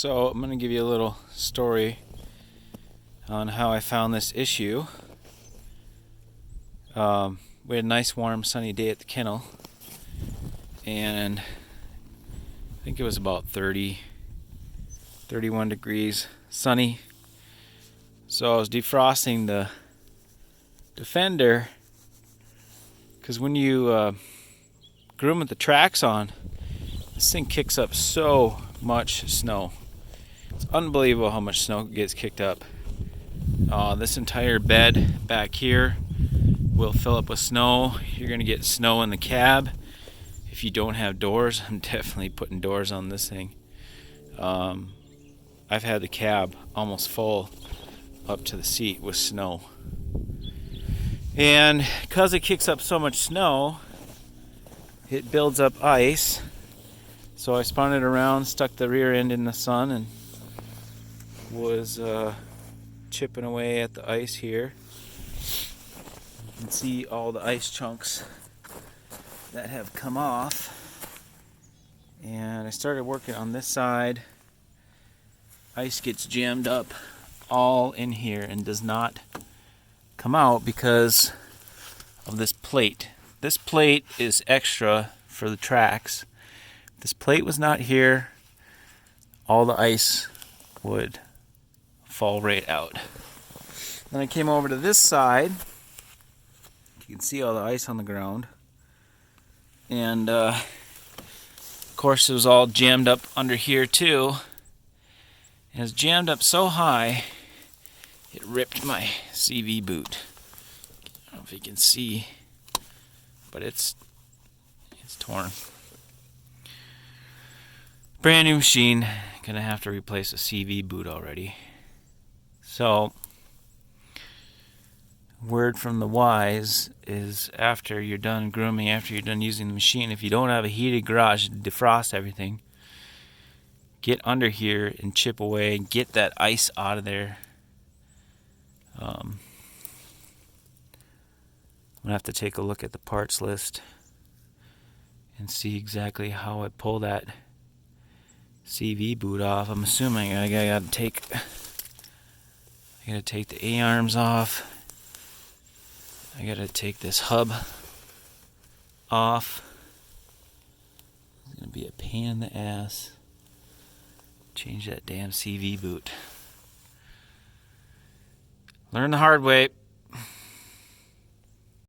So I'm going to give you a little story on how I found this issue. We had a nice warm sunny day at the kennel, and I think it was about 31 degrees, sunny. So I was defrosting the Defender, because when you groom with the tracks on, this thing kicks up so much snow. It's unbelievable how much snow gets kicked up. This entire bed back here will fill up with snow. You're going to get snow in the cab. If you don't have doors, I'm definitely putting doors on this thing. I've had the cab almost full up to the seat with snow. And because it kicks up so much snow, it builds up ice. So I spun it around, stuck the rear end in the sun, and was chipping away at the ice here. You can see all the ice chunks that have come off. And I started working on this side. Ice gets jammed up all in here and does not come out because of this plate. This plate is extra for the tracks. If this plate was not here, all the ice would fall right out. Then I came over to this side. You can see all the ice on the ground. And of course it was all jammed up under here too. And it was jammed up so high it ripped my CV boot. I don't know if you can see, but it's torn. Brand new machine. Gonna have to replace a CV boot already. So, word from the wise is after you're done grooming, after you're done using the machine, if you don't have a heated garage to defrost everything, get under here and chip away and get that ice out of there. I'm going to have to take a look at the parts list and see exactly how I pull that CV boot off. I'm assuming I gotta take the A-arms off. I gotta take this hub off. It's gonna be a pain in the ass. Change that damn CV boot. Learn the hard way.